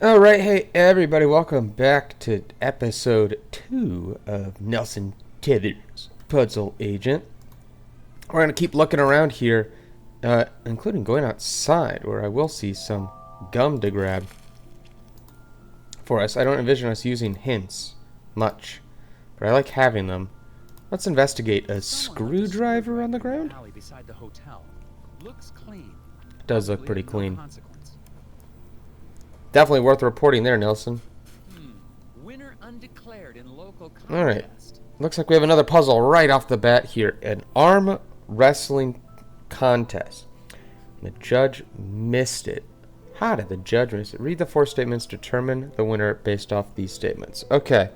Alright, hey everybody, welcome back to episode 2 of Nelson Tethers Puzzle Agent. We're going to keep looking around here, including going outside, where I will see some gum to grab for us. I don't envision us using hints much, but I like having them. Let's investigate a screwdriver on the ground. Beside the hotel. Looks clean. It does look pretty clean. Definitely worth reporting there, Nelson. Winner undeclared in local contest. Alright. Looks like we have another puzzle right off the bat here. An arm wrestling contest. The judge missed it. How did the judge miss it? Read the 4 statements. Determine the winner based off these statements. Okay.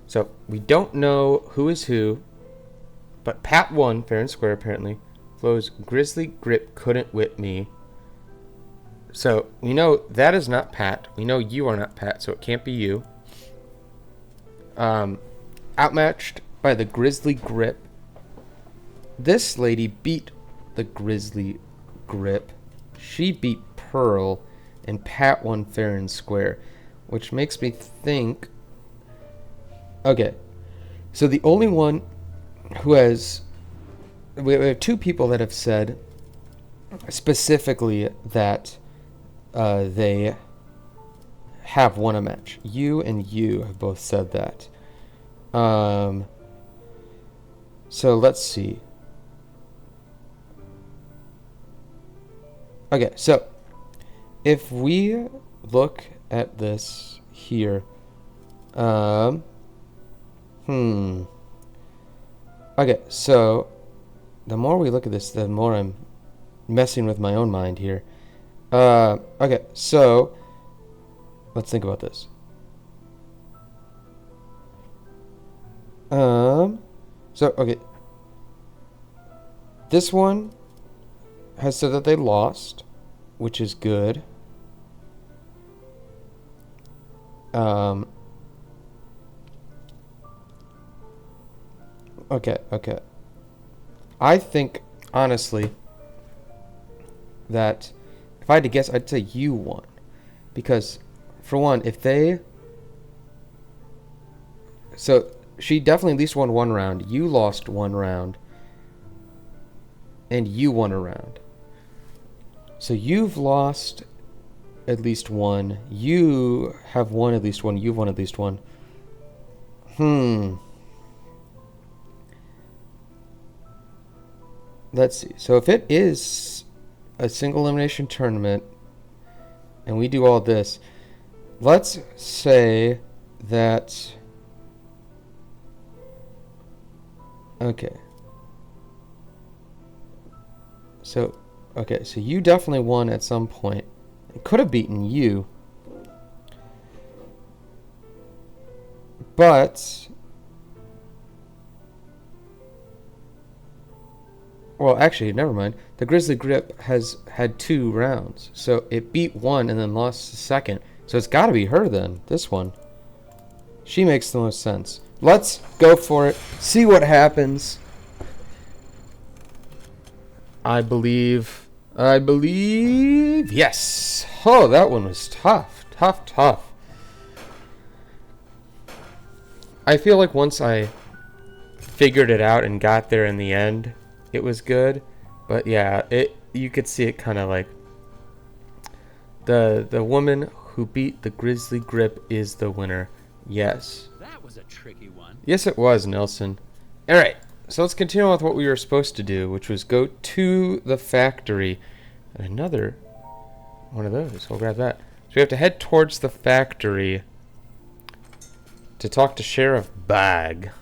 So, we don't know who is who. But Pat won, fair and square, apparently. Flo's grizzly grip couldn't whip me. So, we know that is not Pat. We know you are not Pat, so it can't be you. Outmatched by the grizzly grip. This lady beat the grizzly grip. She beat Pearl, and Pat won fair and square. Which makes me think... Okay. So, the only one who has... We have 2 people that have said specifically that... they have won a match. You and you have both said that. So let's see. Okay, so if we look at this here, okay, so the more we look at this, the more I'm messing with my own mind here. Okay, so let's think about this. Okay. This one has said that they lost, which is good. Okay. I think, honestly, that if I had to guess, I'd say you won. Because, for one, if they... So, she definitely at least won 1 round. You lost 1 round. And you won a round. So, you've lost at least 1. You have won at least 1. You've won at least 1. Let's see. So, if it is a single elimination tournament and we do all this, let's say that okay, so you definitely won at some point. It could have beaten you, but well, actually, never mind. The Grizzly Grip has had 2 rounds. So it beat 1 and then lost the second. So it's got to be her then, this one. She makes the most sense. Let's go for it. See what happens. I believe. Yes. Oh, that one was tough. Tough. I feel like once I figured it out and got there in the end, it was good, but yeah, you could see it kind of like the woman who beat the Grizzly Grip is the winner. Yes. That was a tricky one. Yes, it was, Nelson. All right, so let's continue with what we were supposed to do, which was go to the factory. And another one of those. We'll grab that. So we have to head towards the factory to talk to Sheriff Bag,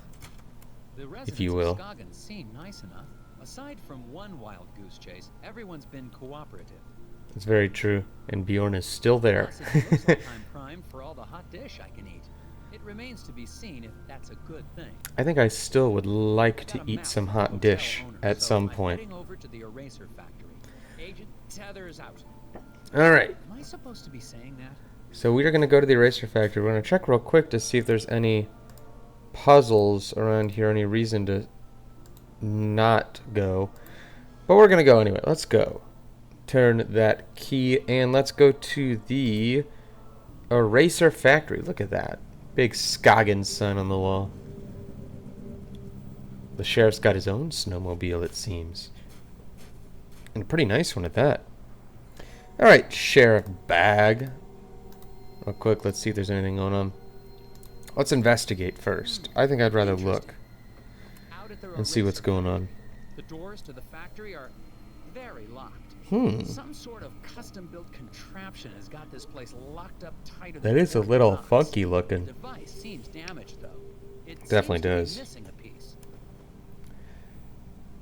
if you will. Scoggins seem nice enough. Aside from one wild goose chase, everyone's been cooperative. It's very true, and Bjorn is still there. Plus, it looks like I'm primed for all the hot dish I can eat. It remains to be seen if that's a good thing. I think I still would like to eat some hot dish at some point. Heading over to the eraser factory. Agent Tethers out. All right. Am I supposed to be saying that? So we are going to go to the eraser factory. We're going to check real quick to see if there's any puzzles around here, any reason to not go. But we're going to go anyway. Let's go. Turn that key and let's go to the Eraser Factory. Look at that. Big Scoggins sign on the wall. The sheriff's got his own snowmobile, it seems. And a pretty nice one at that. Alright, Sheriff Bag. Real quick, let's see if there's anything going on. Let's investigate first. I think I'd rather look and see what's going on. The doors to the factory are very locked. Some sort of custom-built contraption has got this place locked up tighter than That is a little funky The looking. device seems damaged, though. It Definitely seems to be does. missing a piece.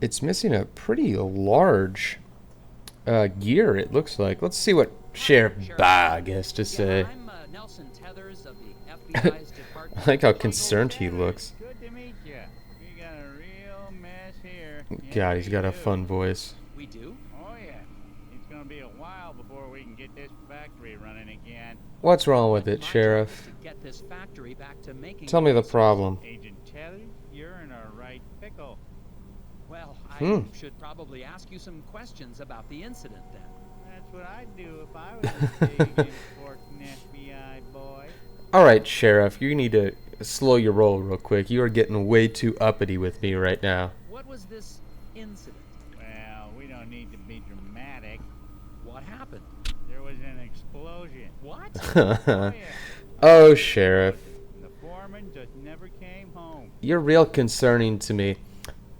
It's missing a pretty large gear, it looks like. Let's see what Sheriff Bag has to say. I'm Nelson Tethers of the FBI's Department. I like how concerned he looks. Good to meet you. We got a real mess here. God, he's got a we do. fun voice. We do? Oh yeah. It's gonna be a while before we can get this factory running again. What's wrong with it, My job Sheriff? is to get this factory back to making Tell me the voices. problem. Agent Tethers, you're in a right pickle. Well, I Hmm. should probably ask you some questions about the incident then. That's what I'd do if I was a big important FBI boy. Alright, Sheriff, you need to slow your roll real quick. You are getting way too uppity with me right now. What was this incident? Well, we don't need to be dramatic. What happened? There was an explosion. What? Oh yeah. Oh, Sheriff. The foreman just never came home. You're real concerning to me.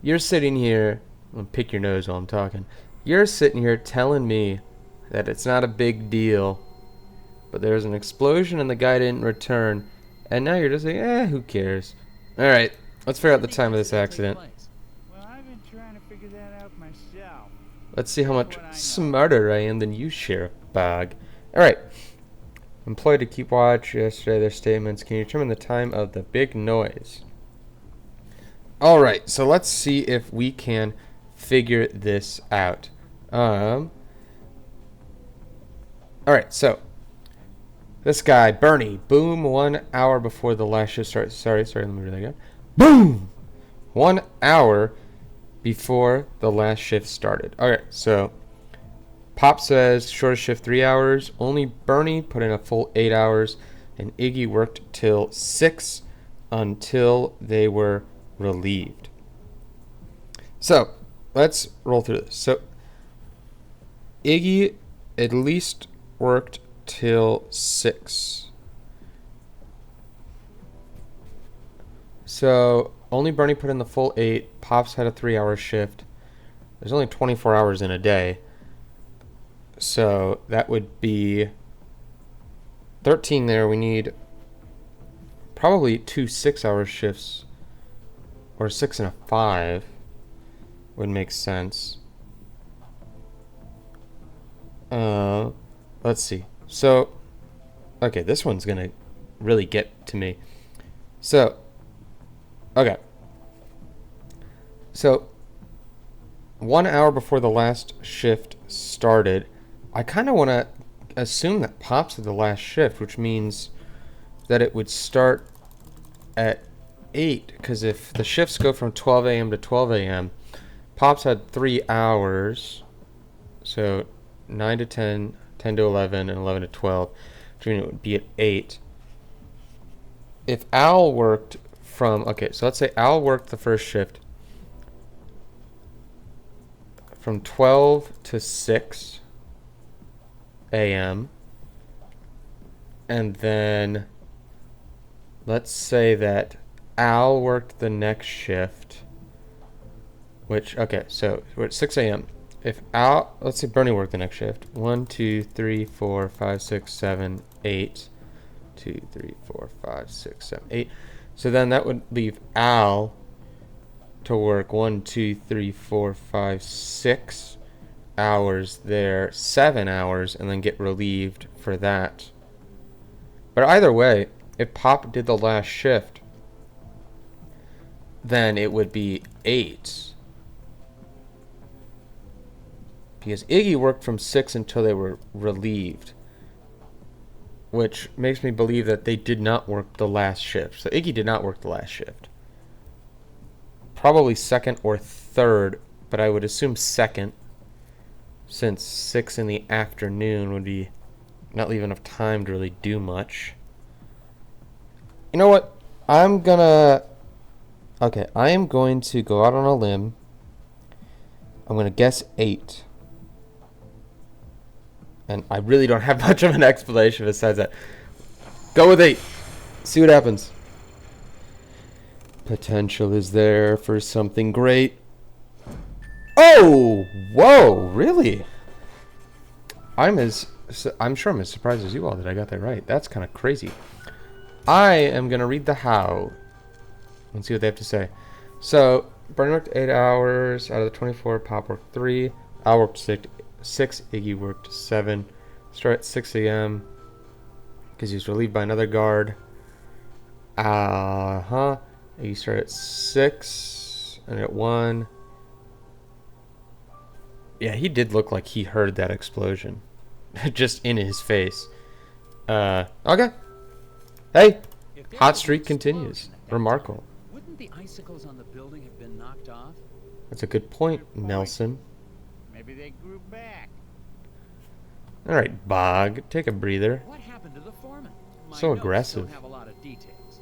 You're sitting here, I'm gonna pick your nose while I'm talking. You're sitting here telling me that it's not a big deal, but there was an explosion and the guy didn't return, and now you're just saying, who cares? Alright, let's figure out the time of this accident. Well, I've been trying to figure that out myself. Let's see how much That's what I know. smarter I am than you, Sheriff Bog. Alright. Employed to keep watch yesterday, their statements. Can you determine the time of the big noise? Alright, so let's see if we can figure this out. Alright, so this guy, Bernie, boom, 1 hour before the last shift starts. Sorry, let me read that again. Boom! 1 hour before the last shift started. Okay, so Pop says shortest shift 3 hours. Only Bernie put in a full 8 hours, and Iggy worked till 6 until they were relieved. So let's roll through this. So Iggy at least worked till 6. So only Bernie put in the full 8. Pops had a 3-hour shift. There's only 24 hours in a day. So that would be 13 there. We need probably 2 6-hour shifts, or 6 and a 5 would make sense. Let's see. So, okay, this one's gonna really get to me. So, okay. So, 1 hour before the last shift started, I kind of want to assume that Pops at the last shift, which means that it would start at 8, because if the shifts go from 12 a.m. to 12 a.m., Pops had 3 hours, so 9 to 10, 10 to 11, and 11 to 12, which means it would be at 8. If Al worked from, okay, so let's say Al worked the first shift from 12 to 6 a.m., and then let's say that Al worked the next shift, which, okay, so we're at 6 a.m. If Al, let's say Bernie worked the next shift. 1, 2, 3, 4, 5, 6, 7, 8. 2, 3, 4, 5, 6, 7, 8. So then that would leave Al to work 1, 2, 3, 4, 5, 6 hours there, 7 hours, and then get relieved for that. But either way, if Pop did the last shift, then it would be 8. Because Iggy worked from 6 until they were relieved, which makes me believe that they did not work the last shift. So Iggy did not work the last shift. Probably second or third, but I would assume second, since 6 in the afternoon would be not leave enough time to really do much. You know what? I am going to go out on a limb. I'm going to guess 8. And I really don't have much of an explanation besides that. Go with 8. See what happens. Potential is there for something great. Oh! Whoa! Really? I'm sure I'm as surprised as you all that I got that right. That's kind of crazy. I am going to read the how and see what they have to say. So, Bernie worked 8 hours out of the 24. Pop worked 3. I worked 6. Iggy worked 7. Start at 6 a.m. because he was relieved by another guard. Iggy started at 6 and at 1. Yeah, he did look like he heard that explosion. Just in his face. Okay. Hey, hot streak continues. Remarkable. Wouldn't the icicles on the building have been knocked off? That's a good point, Nelson. Maybe they grew back. All right, Bog, take a breather. What happened to the foreman? My So notes aggressive. Don't have a lot of details.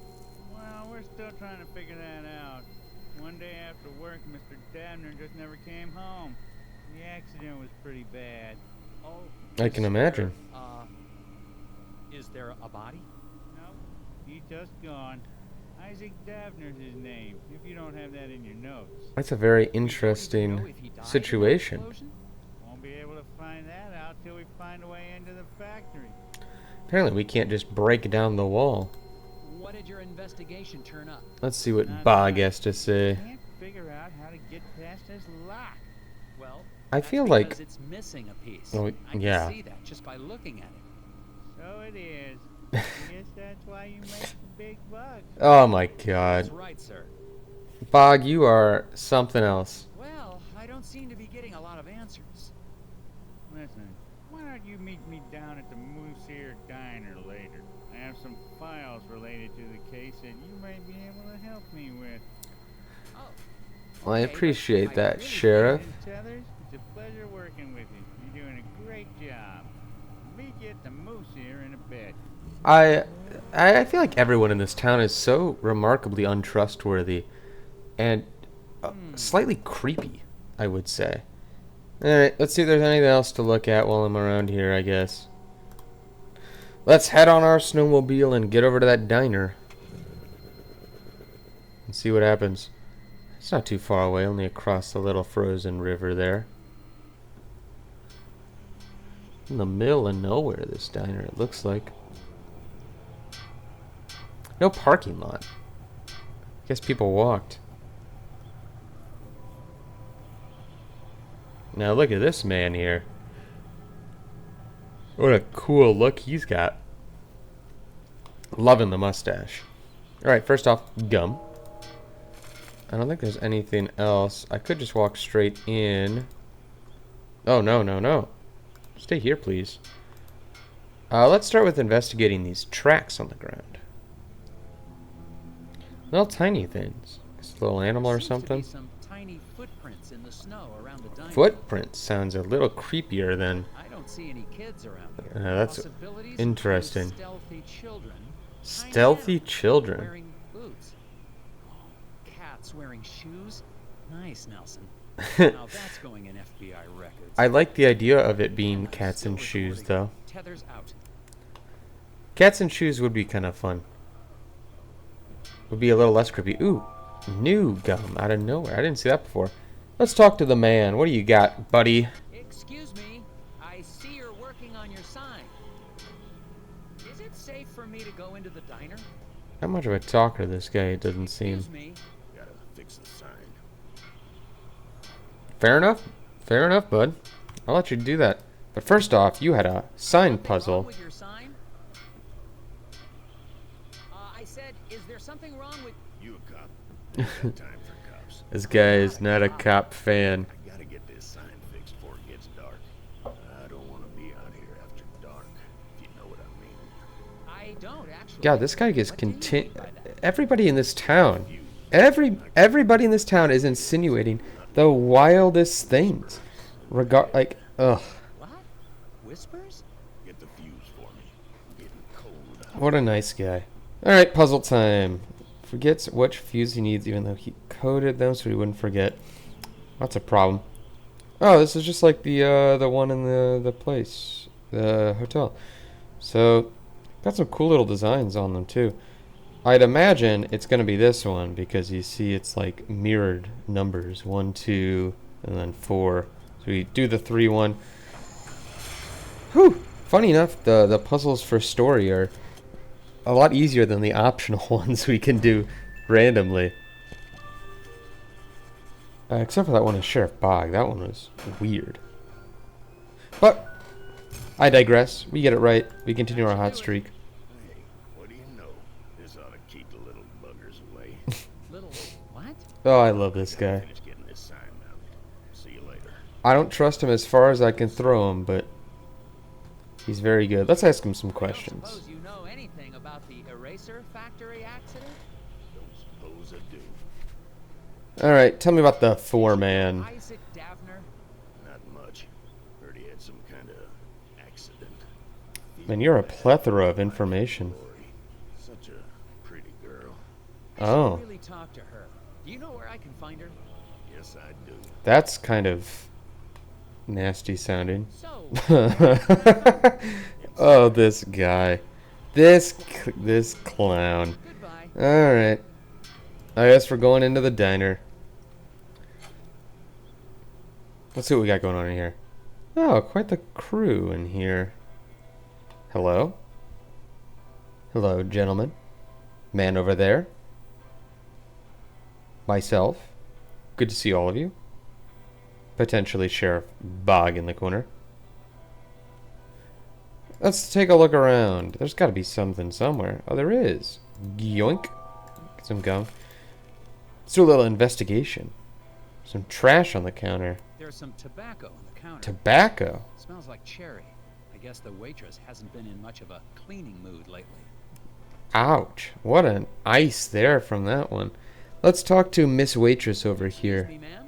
Well, we're still trying to figure that out. One day after work, Mr. Dabner just never came home. The accident was pretty bad. Oh, I can imagine. Is there a body? Nope, he's just gone. Isaac Dabner's his name, if you don't have that in your notes. That's a very We don't even know interesting if he died in the situation. explosion? Won't be able to find that out till we find a way into the factory. Apparently, we can't just break down the wall. What did your investigation turn up? Let's see what Not Bog much. has to say. Can't figure out how to get past this lock. Well, I that's feel because like- it's missing a piece. Oh, I can yeah. see that just by looking at it. So it is. I guess that's why you make the big bucks. Oh my That's god. right, sir. Bog, you are something else. Well, I don't seem to be getting a lot of answers. Listen, why don't you meet me down at the Moose Ear Diner later? I have some files related to the case that you might be able to help me with. Oh. Well, I okay, but appreciate I that, really Sheriff. And Tethers, it's a pleasure working with you. You're doing a great job. Meet you at the Moose Ear in a bit. I feel like everyone in this town is so remarkably untrustworthy and slightly creepy, I would say. Alright, let's see if there's anything else to look at while I'm around here, I guess. Let's head on our snowmobile and get over to that diner. And see what happens. It's not too far away, only across the little frozen river there. In the middle of nowhere, this diner, it looks like. No parking lot. Guess people walked. Now look at this man here. What a cool look he's got. Loving the mustache. Alright, first off, gum. I don't think there's anything else. I could just walk straight in. Oh, no, no, no. Stay here, please. Let's start with investigating these tracks on the ground. Little tiny things. It's a little animal or Seems to be something. some tiny footprints in the snow around the diner. Footprints sounds a little creepier than... I don't see any kids around here. that's Possibilities include interesting. Stealthy children. tiny Stealthy animals children. Wearing boots. Oh, cats wearing shoes. Nice, Nelson. Now that's going in FBI records. I like the idea of it being cats and shoes, though. Tethers out. Cats and shoes would be kind of fun. Would be a little less creepy. Ooh, new gum out of nowhere. I didn't see that before. Let's talk to the man. What do you got, buddy? Excuse me. I see you're working on your sign. Is it safe for me to go into the diner? Not much of a talker, this guy, it doesn't seem. Excuse me. Gotta fix the sign. Fair enough. Fair enough, bud. I'll let you do that. But first off, you had a sign Something wrong puzzle. with your sign? I said, is there something wrong with... You a cop? Ain't got time for cops. This guy is not a cop fan. I gotta get this sign fixed before it gets dark. I don't want to be out here after dark, if you know what I mean. I don't, actually. God, this guy gets What do you mean by that? everybody in this town. Everybody in this town is insinuating the wildest things. Ugh. What? Whispers? Get the fuse for me. Getting cold out. What a nice guy. Alright, puzzle time. Forgets which fuse he needs even though he coded them so he wouldn't forget. That's a problem. Oh, this is just like the one in the place. The hotel. So, got some cool little designs on them too. I'd imagine it's going to be this one because you see it's like mirrored numbers. 1, 2, and then 4. So we do the 3 one. Whew! Funny enough, the puzzles for story are a lot easier than the optional ones we can do randomly. Except for that one in Sheriff Bog. That one was weird. But, I digress. We get it right. We continue our hot streak. Hey, what do you know? This ought to keep the little buggers away. Little what? Oh, I love this guy. Finish getting this sign mounted. See you later. I don't trust him as far as I can throw him, but he's very good. Let's ask him some I don't questions. suppose you know anything about the eraser factory accident? Don't suppose I do. Alright, tell me about the foreman. Isaac Davner? Not much. Heard he had some kind of accident. Man, you're a plethora of information. Lori, such a pretty girl. I should Oh. really talk to her. Do you know where I can find her? Yes, I do. That's kind of nasty sounding. So, Oh, this guy. This clown. goodbye. Alright. I guess we're going into the diner. Let's see what we got going on in here. Oh, quite the crew in here. Hello? Hello, gentlemen. Man over there. Myself. Good to see all of you. Potentially Sheriff Bog in the corner. Let's take a look around. There's got to be something somewhere. Oh, there is. Yoink. Get some gum. Let's do a little investigation. Some trash on the counter. There's some tobacco on the counter. Tobacco. Smells like cherry. I guess the waitress hasn't been in much of a cleaning mood lately. Ouch. What an ice there from that one. Let's talk to Miss Waitress over here. Excuse me, ma'am?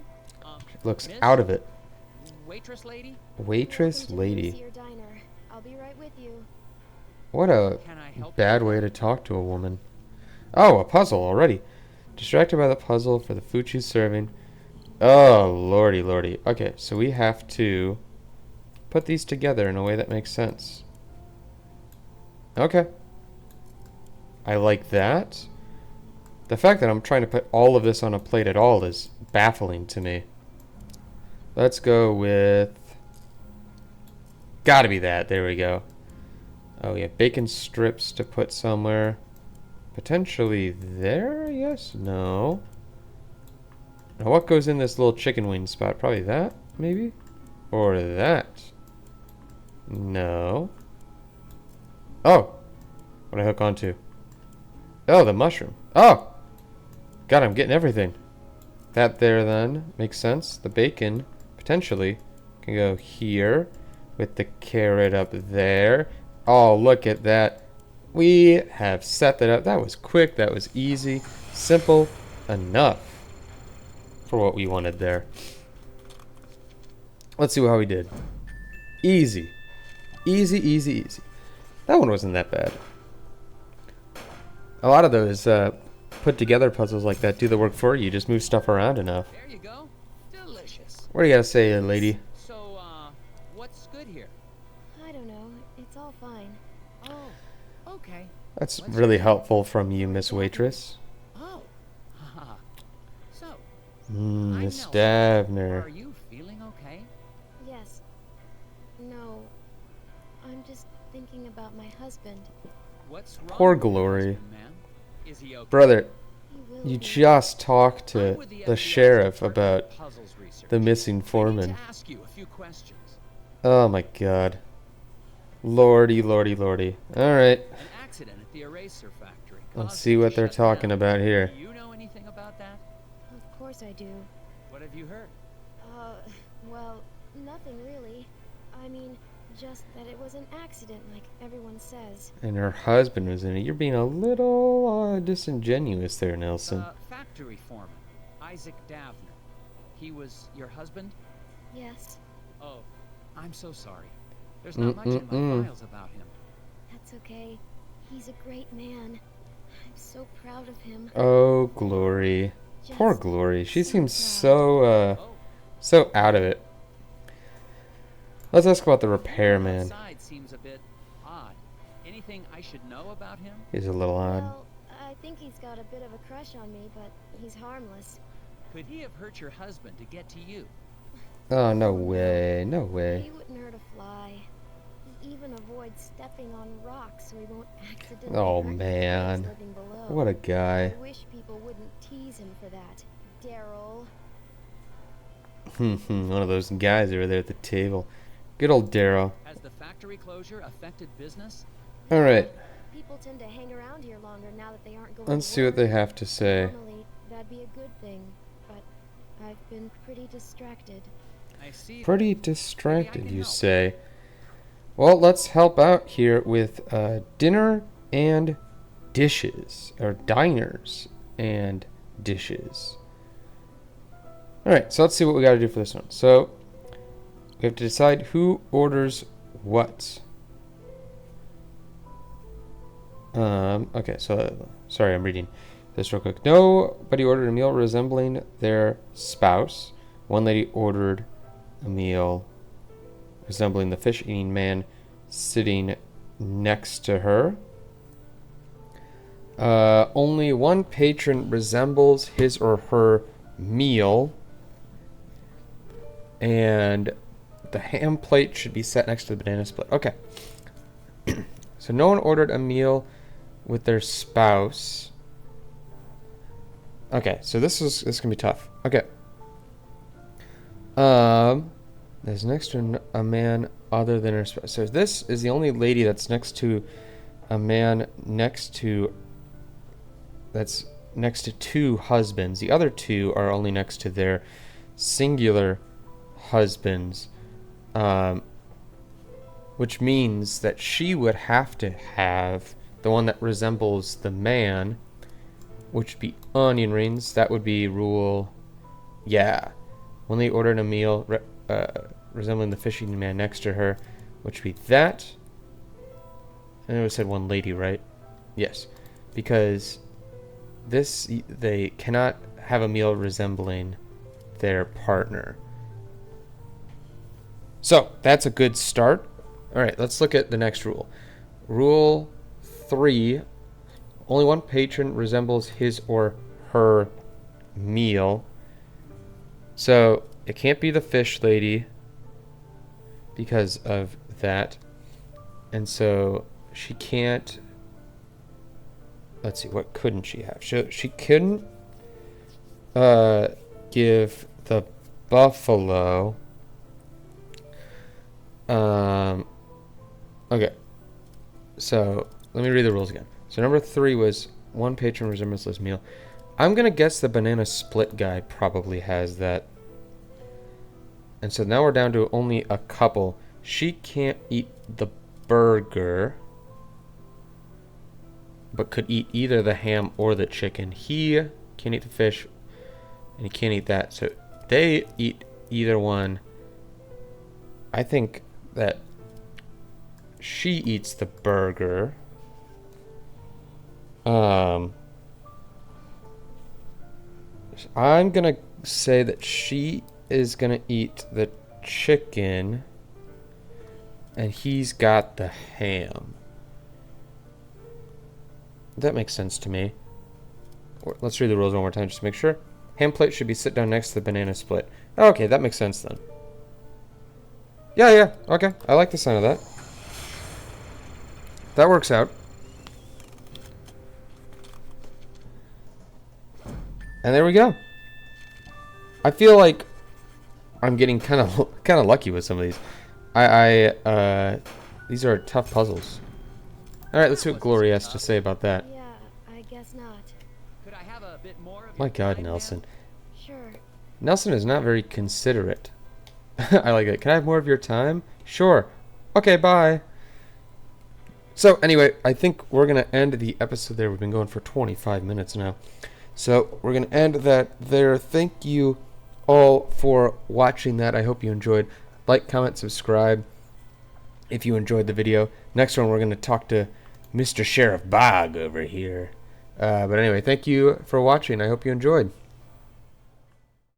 Looks Miss? out of it. Waitress lady? Waitress Welcome to lady. Lucier Diner. I'll be right with you. What a Can I help bad you? way to talk to a woman. Oh, a puzzle already. Distracted by the puzzle for the food she's serving. Oh, lordy, lordy. Okay, so we have to put these together in a way that makes sense. Okay. I like that. The fact that I'm trying to put all of this on a plate at all is baffling to me. Let's go with... Gotta be that. There we go. Oh, yeah. Bacon strips to put somewhere. Potentially there? Yes? No. Now, what goes in this little chicken wing spot? Probably that, maybe? Or that? No. Oh! What did I hook onto? Oh, the mushroom. Oh! God, I'm getting everything. That there, then. Makes sense. The bacon, potentially, can go here. With the carrot up there. Oh, look at that. We have set that up. That was quick. That was easy. Simple enough for what we wanted there. Let's see how we did. Easy. Easy, easy, easy. That one wasn't that bad. A lot of those put together puzzles like that do the work for you. Just move stuff around enough. There you go. Delicious. What do you gotta say, lady? So, what's good here? I don't know. It's all fine. Oh, okay. That's Let's really see. helpful from you, Miss Waitress. Oh, haha. So, Miss are Davner. you feeling okay? Yes. No. I'm just thinking about my husband. What's wrong Poor with your Glory. husband, ma'am? Is he okay? Brother, He will you be. just talked I'm to with the FBI's sheriff Department about of Puzzles Research. the missing I need foreman. to ask you a few questions. Oh my god. Lordy, lordy, lordy. Alright, An accident at the eraser factory. let's caused see it to what they're shut talking down. about here. Do you know anything about that? Of course I do. What have you heard? Well, nothing really. I mean, just that it was an accident, like everyone says. And her husband was in it. You're being a little disingenuous there, Nelson. Factory foreman, Isaac Davner. He was your husband? Yes. Oh, I'm so sorry. There's not much in my Mm-mm-mm. files about him. That's okay. He's a great man. I'm so proud of him. Oh, Glory. Poor Just Glory. She so seems proud. so out of it. Let's ask about the repairman. Outside seems a bit odd. Anything I should know about him? He's a little odd. Well, I think he's got a bit of a crush on me, but he's harmless. Could he have hurt your husband to get to you? Oh, no way. No way. He wouldn't hurt a fly. He even avoids stepping on rocks so he won't accidentally Oh, hurt the man. slaves living below. What a guy. I wish people wouldn't tease him for that. Daryl. One of those guys over there at the table. Good old Darrow. Has the factory closure affected business? Alright, People tend to hang around here longer now that they aren't going let's to see what work. they have to say. Normally, that'd be a good thing, but I've been pretty distracted. I see. Pretty Maybe I distracted, can you help. say. Well, let's help out here with dinner and dishes. Or diners and dishes. Alright, so let's see what we gotta do for this one. So, we have to decide who orders what. Okay, so, sorry, I'm reading this real quick. Nobody ordered a meal resembling their spouse. One lady ordered a meal resembling the fish-eating man sitting next to her. Only one patron resembles his or her meal. And the ham plate should be set next to the banana split. Okay. So no one ordered a meal with their spouse. Okay, so this can be tough. Okay. There's next to a man other than her spouse. So this is the only lady that's next to a man that's next to two husbands. The other two are only next to their singular husbands, which means that she would have to have the one that resembles the man, which would be onion rings. That would be rule, yeah. When they ordered a meal resembling the fishing man next to her, which would be that. And it said one lady, right? Yes, because they cannot have a meal resembling their partner. So that's a good start. All right, let's look at the next rule. Rule 3: only one patron resembles his or her meal. So it can't be the fish lady because of that, and so she can't. Let's see, what couldn't she have? She couldn't give the buffalo. Okay. So let me read the rules again. So number 3 was one patron resembles his meal. I'm gonna guess the banana split guy probably has that. And so now we're down to only a couple. She can't eat the burger, but could eat either the ham or the chicken. He can't eat the fish, and he can't eat that. So they eat either one. I think that she eats the burger. I'm gonna say that she is gonna eat the chicken, and he's got the ham. That makes sense to me. Let's read the rules one more time just to make sure. Ham plate should be sit down next to the banana split. Okay, that makes sense then. Yeah, okay. I like the sound of that. That works out. And there we go. I feel like I'm getting kind of lucky with some of these. These are tough puzzles. All right, let's see what Glory has to say about that. Yeah, I guess not. Could I have a bit more of My your God, time, Nelson. ma'am? Sure. Nelson is not very considerate. I like it. Can I have more of your time? Sure. Okay, bye. So anyway, I think we're going to end the episode there. We've been going for 25 minutes now. So we're going to end that there. Thank you all for watching that. I hope you enjoyed. Like, comment, subscribe if you enjoyed the video. Next one, we're going to talk to Mr. Sheriff Bog over here. But anyway, thank you for watching. I hope you enjoyed.